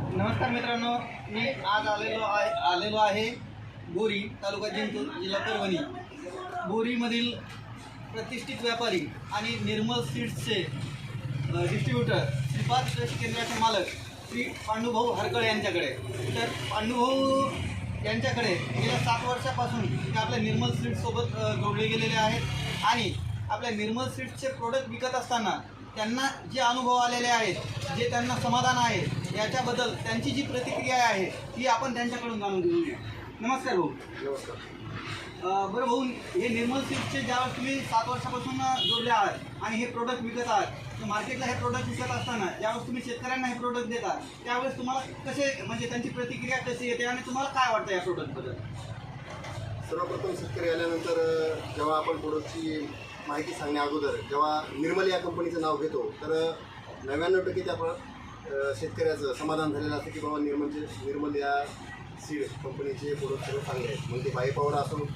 नमस्कार मित्रांनो, मी आज आलेलो आहे बोरी, तालुका जिंतूर, जिल्हा परभणी. बोरीमधील प्रतिष्ठित व्यापारी आणि निर्मल सीड्सचे डिस्ट्रीब्युटर श्रीपाद कृषी केंद्राचे मालक श्री पांडुभाऊ हरकळे यांच्याकडे. तर पांडुभाऊ यांच्याकडे गेल्या 7 वर्षापासून ते आपल्या निर्मल सीड्ससोबत जोडले गेलेले आहेत आणि आपल्या निर्मल सीड्सचे प्रोडक्ट विकत असताना त्यांना जे अनुभव आलेले आहेत, जे त्यांना समाधान आहे, याच्याबद्दल त्यांची जी प्रतिक्रिया आहे ती आपण त्यांच्याकडून जाणून घेऊया. नमस्कार भाऊ. नमस्कार. बरं भाऊ, हे निर्मल सीड्सचे ज्यावेळेस तुम्ही 7 वर्षापासून जोडले आहात आणि हे प्रोडक्ट विकत आहात, तर मार्केटला हे प्रोडक्ट विकत असताना ज्यावेळेस तुम्ही शेतकऱ्यांना हे प्रोडक्ट देता त्यावेळेस तुम्हाला कसे, म्हणजे त्यांची प्रतिक्रिया कशी येते आणि तुम्हाला काय वाटतं या प्रोडक्टबद्दल? सर्वप्रथम शेतकरी आल्यानंतर जेव्हा आपण प्रोडक्टची माहिती सांगण्या अगोदर जेव्हा निर्मल या कंपनीचं नाव घेतो तर 99% त्या शेतकऱ्याचं समाधान झालेलं असतं की बाबा निर्मल या सीड कंपनीचे प्रोडक्ट सर्व चांगले आहेत. मग ते बाई पावडर असो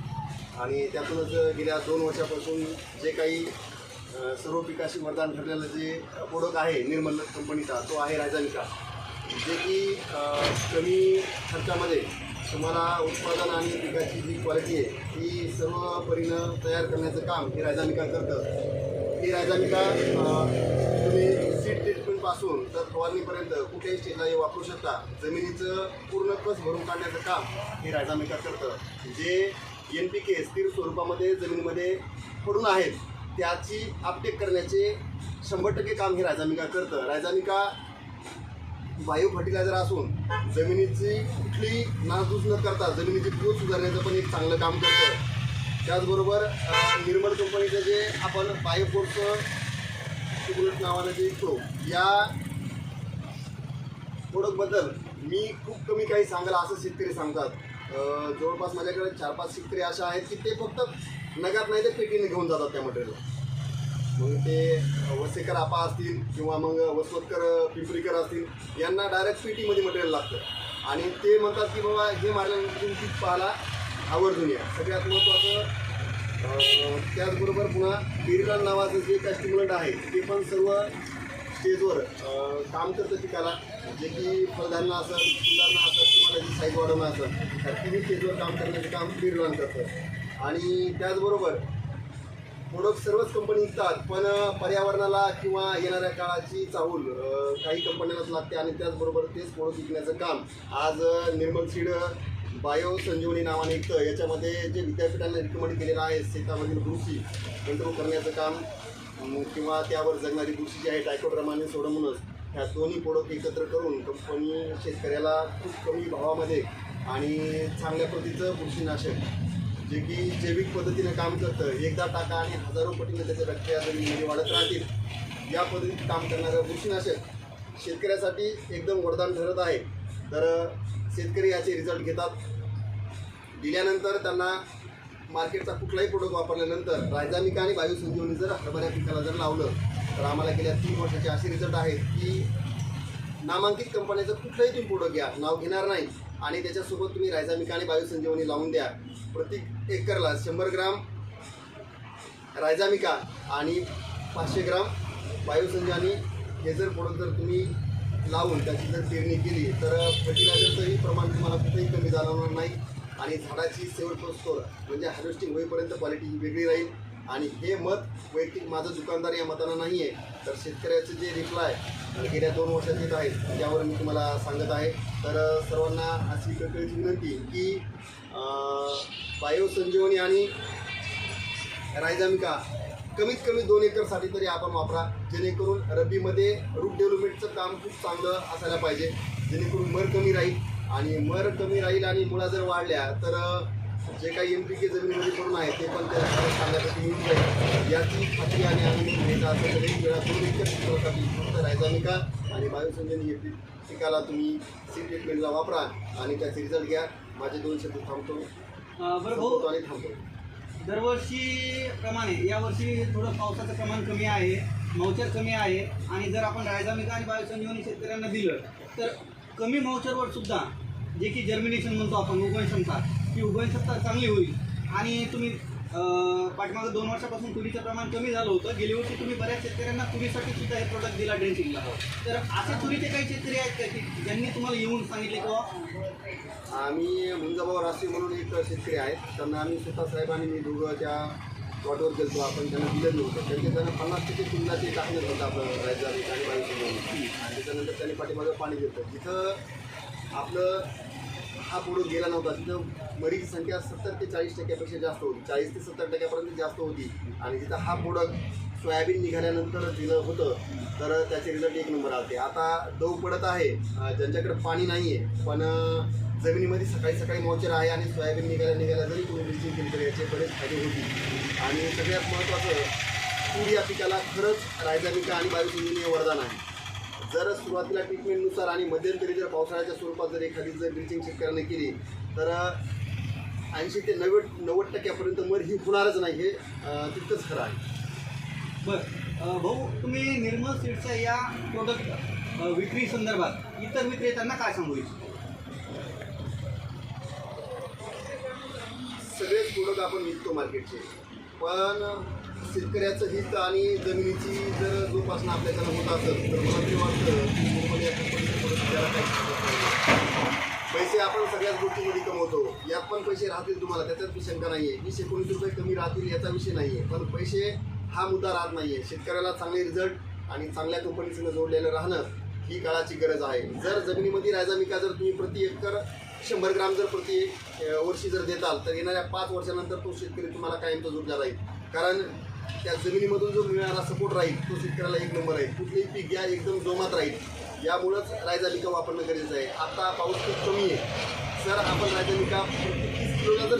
आणि त्यातूनच गेल्या 2 वर्षापासून जे काही सर्व पिकाशी वरदान ठरलेलं जे प्रोडक्ट आहे निर्मल कंपनीचा, तो आहे रायझामिका, जे की कमी खर्चामध्ये तुम्हाला उत्पादन आणि पिकाची जी क्वालिटी आहे ती सर्व परीनं तयार करण्याचं काम हे रायझामिका करतं. ही रायझामिका तुम्ही सीड ट्रीटमेंटपासून तर फवारणीपर्यंत कुठेही स्टेजला हे वापरू शकता. जमिनीचं पूर्ण कस भरून काढण्याचं काम हे रायझामिका करतं. जे NPK स्थिर स्वरूपामध्ये जमिनीमध्ये पडून आहेत त्याची अपटेक करण्याचे 100% काम हे रायझामिका करतं. रायझामिका बायो फर्टिलायझर असून जमिनीची कुठली नासधूस न करता जमिनीची ग्रोथ सुधारण्याचं पण एक चांगलं काम करतं. त्याचबरोबर निर्मल कंपनीचं जे आपण बायोफोर्स बुलेट नावानं जे विकतो, या प्रोडक्टबद्दल मी खूप कमी काही सांगायला असं शेतकरी सांगतात. जवळपास माझ्याकडे 4-5 शेतकरी अशा आहेत की ते फक्त नगात नाही तर पेटीने घेऊन जातात त्या मटेरियल. मग ते वसेकर आपा असतील किंवा मग वसवतकर पिंपरीकर असतील, यांना डायरेक्ट पेटीमध्ये मटेरियल लागतं आणि ते म्हणतात की बाबा हे मारल्यानंतर तुम्ही पीक पाहायला आवर्जून या. सगळ्यात महत्त्वाचं त्याचबरोबर पुन्हा बिरलान नावाचं जे काय स्टिम्युलंट आहे ते पण सर्व स्टेजवर काम करतं पिकाला, जे की फळधारणा असेल, फुलधारणा असेल किंवा त्याची साईज वाढवणं असेल, त्या 3 स्टेजवर काम करण्याचं काम बिरलान करतं. आणि त्याचबरोबर प्रोडक्ट सर्वच कंपनी विकतात, पण पर्यावरणाला किंवा येणाऱ्या काळाची चाहूल काही कंपन्यांनाच लागते आणि त्याचबरोबर तेच प्रोडक्ट विकण्याचं काम आज निर्मल सीड बायो संजीवनी नावाने विकतं. याच्यामध्ये जे विद्यापीठांना रिकमेंड केलेलं आहे शेतामधील बुरशी कंट्रोल करण्याचं काम किंवा त्यावर जगणारी बुरशी जी आहे टायकोड्रामाने सोडवूनच, ह्या दोन्ही प्रोडक्ट एकत्र करून कंपनी शेतकऱ्याला खूप कमी भावामध्ये आणि चांगल्या प्रतीचं बुरशीनाशक जे की जैविक पद्धतीनं काम करतं, एकदा टाका आणि हजारो पटीने त्याच्या बॅक्टेरिया जमिनीमध्ये वाढत राहतील. या पद्धतीत काम करणारं बुरशीनाशक शेतकऱ्यासाठी एकदम वरदान ठरत आहे. तर शेतकरी याचे रिझल्ट घेतात. दिल्यानंतर त्यांना मार्केटचा कुठलाही प्रोडक्ट वापरल्यानंतर रायझामिका आणि बायो संजीवनी जर हरभऱ्या पिकाला जर लावलं तर आम्हाला गेल्या 3 वर्षाचे असे रिझल्ट आहेत की नामांकित कंपन्याचं कुठलंही तुम्ही प्रोडक्ट घ्या, नाव घेणार नाही आणि त्याच्यासोबत तुम्ही रायझामिका आणि बायो संजीवनी लावून द्या. प्रत्येक एकरला 100 ग्राम रायझामिका आणि 500 ग्राम बायो संजीवनी हे जर प्रोडक्ट जर तुम्ही लावून त्याची जर पेरणी केली तर फर्टिलायझरचंही प्रमाण तुम्हाला कुठेही कमी जाणवणार नाही आणि झाडाची शेवटपोस्टोर म्हणजे हार्वेस्टिंग होईपर्यंत क्वालिटी ही वेगळी राहील. आणि हे मत वैयक्तिक माझं दुकानदार या मतानं नाही आहे, तर शेतकऱ्याचे जे रिप्लाय गेल्या 2 वर्षात येत आहेत त्यावर मी तुम्हाला सांगत आहे. तर सर्वांना अशी कळकळीची विनंती की बायो संजीवनी आणि रायझामिका कमीत कमी 2 एकरसाठी तरी आपण वापरा, जेणेकरून रब्बीमध्ये रूट डेव्हलपमेंटचं काम खूप चांगलं असायला पाहिजे, जेणेकरून मर कमी राहील आणि मुळा जर वाढल्या तर जे काही NPK जमिनीमध्ये पडून आहे ते पण त्या चांगल्यापैकी मिळून जाईल. याची खात्री आणि आम्ही घ्यायचा असेल तर 1 वेळा 2 एकर क्षेत्रासाठी फक्त रायझामिका आणि बायो संजीवनी हे पिकाला तुम्ही सीड ट्रीटमेंटला वापरा आणि त्याचे रिझल्ट घ्या. माझे 2 शब्द थांबतो. बरं भाऊ, आणि थांबतो. दरवर्षीप्रमाणे यावर्षी थोडं पावसाचं प्रमाण कमी आहे, मौचर कमी आहे आणि जर आपण रायझामिका आणि बायो संजीवनी शेतकऱ्यांना दिलं तर कमी मौचरवर सुद्धा जे की जर्मिनेशन म्हणतो आपण, उगवण क्षमता, ती उगवण क्षमता चांगली होईल आणि तुम्ही पाठीमागं 2 वर्षापासून तुरीचं प्रमाण कमी झालं होतं. गेल्या वर्षी तुम्ही बऱ्याच शेतकऱ्यांना तुरीसाठी सुद्धा हे प्रोडक्ट दिला ड्रेंचिंगला. तर असे तुरीचे काही शेतकरी आहेत का की ज्यांनी तुम्हाला येऊन सांगितले किंवा आम्ही मुंजाभाऊ राष्ट्रीय म्हणून एक शेतकरी आहेत, त्यांना आम्ही स्वतः साहेब आणि मी दोघं त्या प्लॉटवर गेलो. आपण त्यांना दिलेलं होतं. त्यांना 50% तुलना ते टाकलं होतं आपलं रायझा आणि बायोसिंग आणि त्याच्यानंतर त्यांनी पाठीमागं पाणी दिलं. जिथं आपलं हा प्रोडक्ट गेला नव्हता तिथं मरीची संख्या 70 ते 40% जास्त होती, 40 ते 70% जास्त होती. आणि जिथं हा प्रोडक्ट सोयाबीन निघाल्यानंतर दिलं होतं तर त्याचे रिझल्ट 1 नंबर आले. आता दव पडत आहे, ज्यांच्याकडे पाणी नाही आहे पण जमिनीमध्ये सकाळी सकाळी मॉइश्चर आहे आणि सोयाबीन निघाल्या जरी तुम्ही ड्रिंचिंग केली तरी याचे बरेच फायदे होतील. आणि सगळ्यात महत्त्वाचं तूर या पिकाला खरंच रायझामिका आणि बायोसिंग वरदान आहे. जर सुरुवातीला ट्रीटमेंटनुसार आणि मध्यंतरी जर पावसाळ्याच्या स्वरूपात जर एखादी जर ड्रिंचिंग शेतकऱ्याने केली तर 80 ते 90% मर ही होणारच नाही, हे तितकंच खरं आहे. बरं भाऊ, तुम्ही निर्मल सीड्सच्या या प्रोडक्ट विक्री संदर्भात इतर विक्रेत्यांना काय सांगू इच्छिता? सगळेच प्रोडक्ट आपण विकतो मार्केटचे, पण शेतकऱ्याचं हित आणि जमिनीची जर जोपासना आपल्याकडे होत असेल तर मला ते वाटतं की निर्मल या कंपनीचे प्रोडक्ट द्यायला काही पैसे आपण सगळ्याच गोष्टीमध्ये कमवतो. यात पण पैसे राहतील तुम्हाला, त्याच्यात शंका नाही आहे. 20-19 रुपये कमी राहतील याचा विषय नाही आहे, पण पैसे हा मुद्दा राहत नाही आहे. शेतकऱ्याला चांगले रिझल्ट आणि चांगल्या कंपनीसंग जोडलेलं राहणं ही काळाची गरज आहे. जर जमिनीमध्ये रायझामिका जर तुम्ही प्रति एकर 100 ग्राम जर प्रति वर्षी जर देताल तर येणाऱ्या 5 वर्षानंतर तो शेतकरी तुम्हाला कायमचा जोडला राहील. कारण त्या जमिनीमधून जो मिळणारा सपोर्ट राहील तो शेतकऱ्याला 1 नंबर आहे. कुठलेही पीक घ्या एकदम जोमात राहील. यामुळंच रायझामिका वापरणं गरजेचं आहे. आता पाऊस खूप कमी आहे. जर आपण रायझामिका 30 किलोला जर